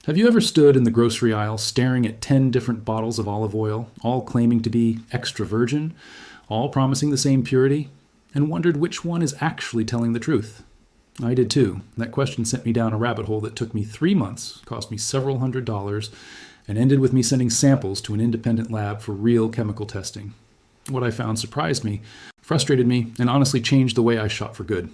Have you ever stood in the grocery aisle staring at 10 different bottles of olive oil, all claiming to be extra virgin, all promising the same purity, and wondered which one is actually telling the truth? I did too. That question sent me down a rabbit hole that took me 3 months, cost me several $100s, and ended with me sending samples to an independent lab for real chemical testing. What I found surprised me, frustrated me, and honestly changed the way I shop for good.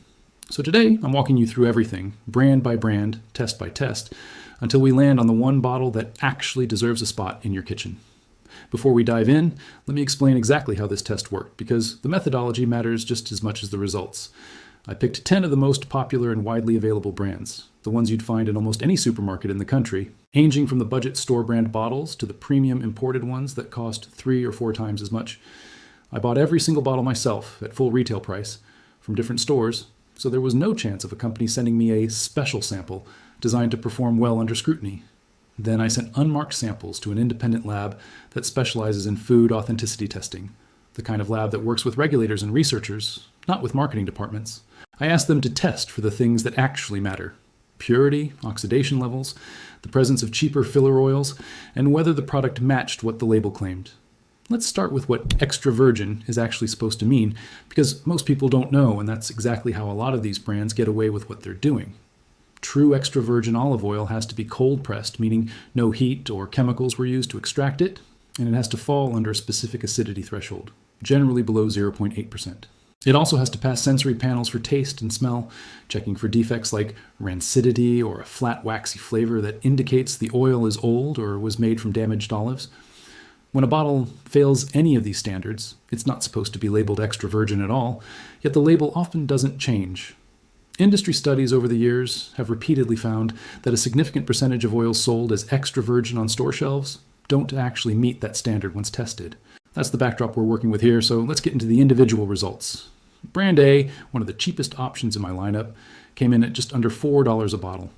So today, I'm walking you through everything, brand by brand, test by test, until we land on the one bottle that actually deserves a spot in your kitchen. Before we dive in, let me explain exactly how this test worked, because the methodology matters just as much as the results. I picked 10 of the most popular and widely available brands, the ones you'd find in almost any supermarket in the country, ranging from the budget store brand bottles to the premium imported ones that cost 3 or 4 times as much. I bought every single bottle myself at full retail price from different stores, so there was no chance of a company sending me a special sample designed to perform well under scrutiny. Then I sent unmarked samples to an independent lab that specializes in food authenticity testing, the kind of lab that works with regulators and researchers, not with marketing departments. I asked them to test for the things that actually matter: purity, oxidation levels, the presence of cheaper filler oils, and whether the product matched what the label claimed. Let's start with what extra virgin is actually supposed to mean, because most people don't know, and that's exactly how a lot of these brands get away with what they're doing. True extra virgin olive oil has to be cold pressed, meaning no heat or chemicals were used to extract it, and it has to fall under a specific acidity threshold, generally below 0.8%. It also has to pass sensory panels for taste and smell, checking for defects like rancidity or a flat waxy flavor that indicates the oil is old or was made from damaged olives. When a bottle fails any of these standards, it's not supposed to be labeled extra virgin at all, yet the label often doesn't change. Industry studies over the years have repeatedly found that a significant percentage of oils sold as extra virgin on store shelves don't actually meet that standard once tested. That's the backdrop we're working with here, so let's get into the individual results. Brand A, one of the cheapest options in my lineup, came in at just under $4 a bottle.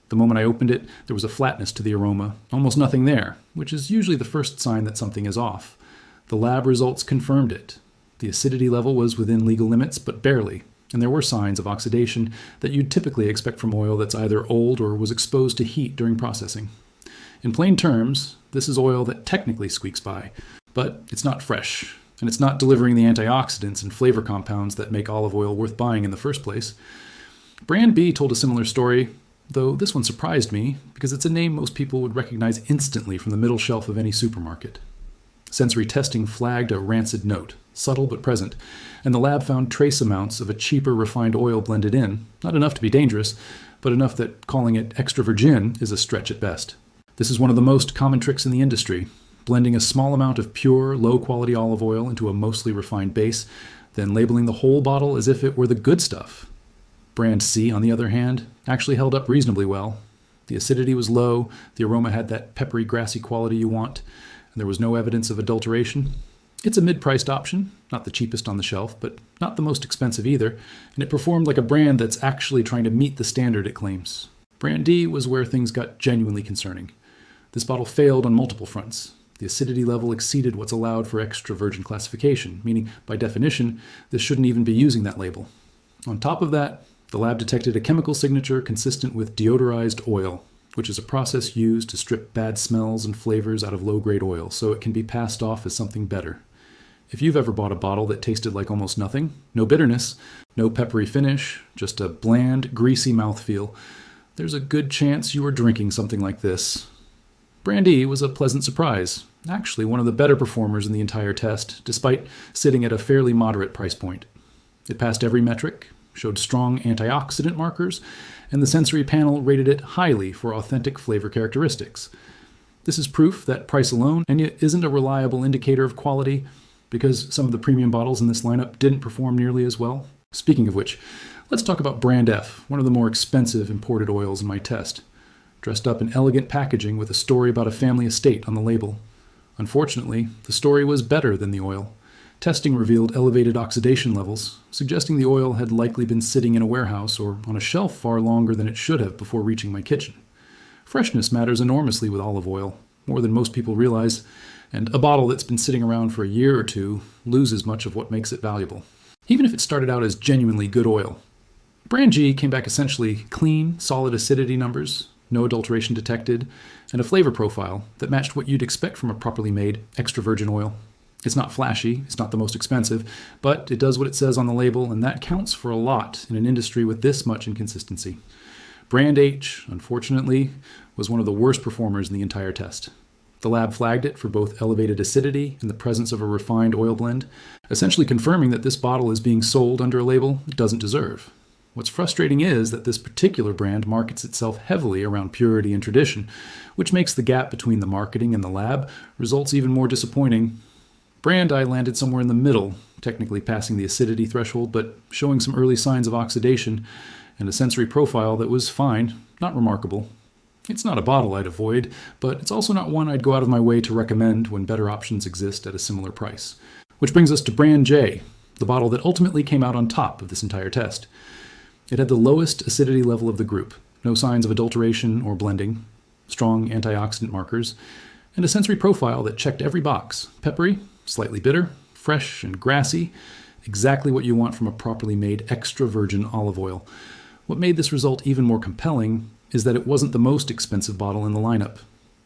The moment I opened it, there was a flatness to the aroma, almost nothing there, which is usually the first sign that something is off. The lab results confirmed it. The acidity level was within legal limits, but barely, and there were signs of oxidation that you'd typically expect from oil that's either old or was exposed to heat during processing. In plain terms, this is oil that technically squeaks by, but it's not fresh, and it's not delivering the antioxidants and flavor compounds that make olive oil worth buying in the first place. Brand B told a similar story, though this one surprised me because it's a name most people would recognize instantly from the middle shelf of any supermarket. Sensory testing flagged a rancid note, subtle but present, and the lab found trace amounts of a cheaper refined oil blended in, not enough to be dangerous, but enough that calling it extra virgin is a stretch at best. This is one of the most common tricks in the industry, blending a small amount of pure, low-quality olive oil into a mostly refined base, then labeling the whole bottle as if it were the good stuff. Brand C, on the other hand, actually held up reasonably well. The acidity was low, the aroma had that peppery, grassy quality you want, and there was no evidence of adulteration. It's a mid-priced option, not the cheapest on the shelf, but not the most expensive either, and it performed like a brand that's actually trying to meet the standard it claims. Brand D was where things got genuinely concerning. This bottle failed on multiple fronts. The acidity level exceeded what's allowed for extra virgin classification, meaning, by definition, this shouldn't even be using that label. On top of that, the lab detected a chemical signature consistent with deodorized oil, which is a process used to strip bad smells and flavors out of low-grade oil so it can be passed off as something better. If you've ever bought a bottle that tasted like almost nothing, no bitterness, no peppery finish, just a bland, greasy mouthfeel, there's a good chance you were drinking something like this. Brand E was a pleasant surprise, actually one of the better performers in the entire test, despite sitting at a fairly moderate price point. It passed every metric, showed strong antioxidant markers, and the sensory panel rated it highly for authentic flavor characteristics. This is proof that price alone isn't a reliable indicator of quality, because some of the premium bottles in this lineup didn't perform nearly as well. Speaking of which, let's talk about Brand F, one of the more expensive imported oils in my test. Dressed up in elegant packaging with a story about a family estate on the label. Unfortunately, the story was better than the oil. Testing revealed elevated oxidation levels, suggesting the oil had likely been sitting in a warehouse or on a shelf far longer than it should have before reaching my kitchen. Freshness matters enormously with olive oil, more than most people realize, and a bottle that's been sitting around for a year or two loses much of what makes it valuable, even if it started out as genuinely good oil. Brand G came back essentially clean, solid acidity numbers, no adulteration detected, and a flavor profile that matched what you'd expect from a properly made extra virgin oil. It's not flashy, it's not the most expensive, but it does what it says on the label, and that counts for a lot in an industry with this much inconsistency. Brand H, unfortunately, was one of the worst performers in the entire test. The lab flagged it for both elevated acidity and the presence of a refined oil blend, essentially confirming that this bottle is being sold under a label it doesn't deserve. What's frustrating is that this particular brand markets itself heavily around purity and tradition, which makes the gap between the marketing and the lab results even more disappointing. Brand I landed somewhere in the middle, technically passing the acidity threshold, but showing some early signs of oxidation and a sensory profile that was fine, not remarkable. It's not a bottle I'd avoid, but it's also not one I'd go out of my way to recommend when better options exist at a similar price. Which brings us to Brand J, the bottle that ultimately came out on top of this entire test. It had the lowest acidity level of the group, no signs of adulteration or blending, strong antioxidant markers, and a sensory profile that checked every box: peppery, slightly bitter, fresh and grassy, exactly what you want from a properly made extra virgin olive oil. What made this result even more compelling is that it wasn't the most expensive bottle in the lineup.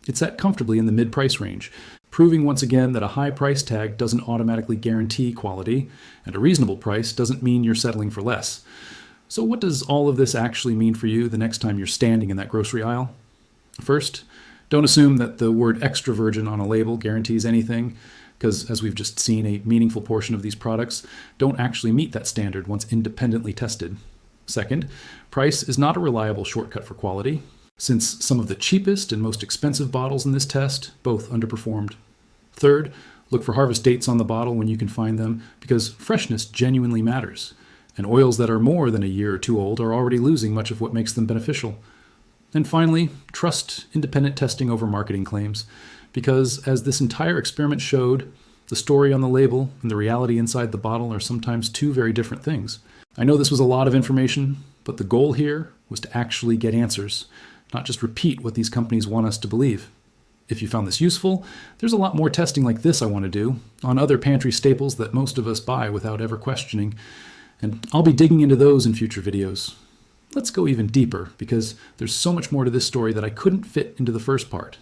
It sat comfortably in the mid-price range, proving once again that a high price tag doesn't automatically guarantee quality, and a reasonable price doesn't mean you're settling for less. So what does all of this actually mean for you the next time you're standing in that grocery aisle? First, don't assume that the word extra virgin on a label guarantees anything, because as we've just seen, a meaningful portion of these products don't actually meet that standard once independently tested. Second, price is not a reliable shortcut for quality, since some of the cheapest and most expensive bottles in this test both underperformed. Third, look for harvest dates on the bottle when you can find them, because freshness genuinely matters, and oils that are more than a year or two old are already losing much of what makes them beneficial. And finally, trust independent testing over marketing claims, because as this entire experiment showed, the story on the label and the reality inside the bottle are sometimes two very different things. I know this was a lot of information, but the goal here was to actually get answers, not just repeat what these companies want us to believe. If you found this useful, there's a lot more testing like this I want to do on other pantry staples that most of us buy without ever questioning, and I'll be digging into those in future videos. Let's go even deeper, because there's so much more to this story that I couldn't fit into the first part.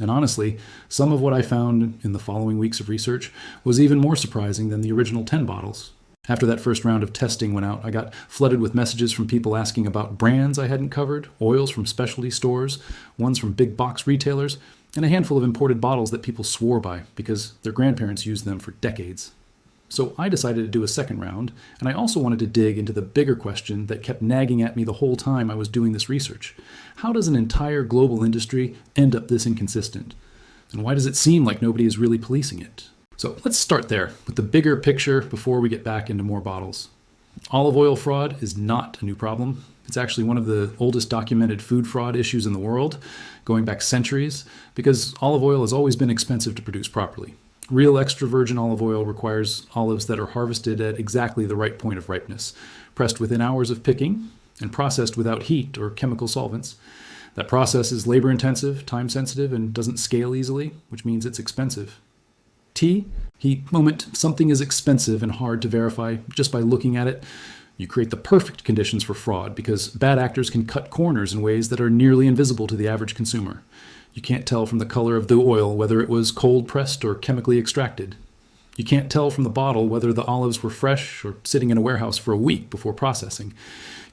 And honestly, some of what I found in the following weeks of research was even more surprising than the original 10 bottles. After that first round of testing went out, I got flooded with messages from people asking about brands I hadn't covered, oils from specialty stores, ones from big box retailers, and a handful of imported bottles that people swore by because their grandparents used them for decades. So I decided to do a second round, and I also wanted to dig into the bigger question that kept nagging at me the whole time I was doing this research. How does an entire global industry end up this inconsistent? And why does it seem like nobody is really policing it? So let's start there with the bigger picture before we get back into more bottles. Olive oil fraud is not a new problem. It's actually one of the oldest documented food fraud issues in the world, going back centuries, because olive oil has always been expensive to produce properly. Real extra virgin olive oil requires olives that are harvested at exactly the right point of ripeness, pressed within hours of picking, and processed without heat or chemical solvents. That process is labor-intensive, time-sensitive, and doesn't scale easily, which means it's expensive. Moment, something is expensive and hard to verify just by looking at it. You create the perfect conditions for fraud because bad actors can cut corners in ways that are nearly invisible to the average consumer. You can't tell from the color of the oil whether it was cold pressed or chemically extracted. You can't tell from the bottle whether the olives were fresh or sitting in a warehouse for a week before processing.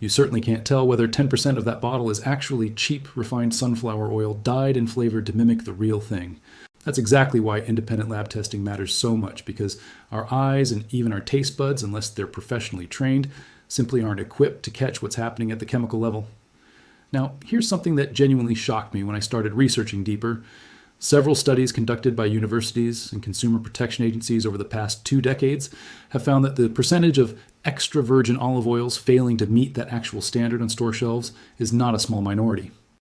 You certainly can't tell whether 10% of that bottle is actually cheap, refined sunflower oil dyed and flavored to mimic the real thing. That's exactly why independent lab testing matters so much, because our eyes and even our taste buds, unless they're professionally trained, simply aren't equipped to catch what's happening at the chemical level. Now, here's something that genuinely shocked me when I started researching deeper. Several studies conducted by universities and consumer protection agencies over the past 2 decades have found that the percentage of extra virgin olive oils failing to meet that actual standard on store shelves is not a small minority.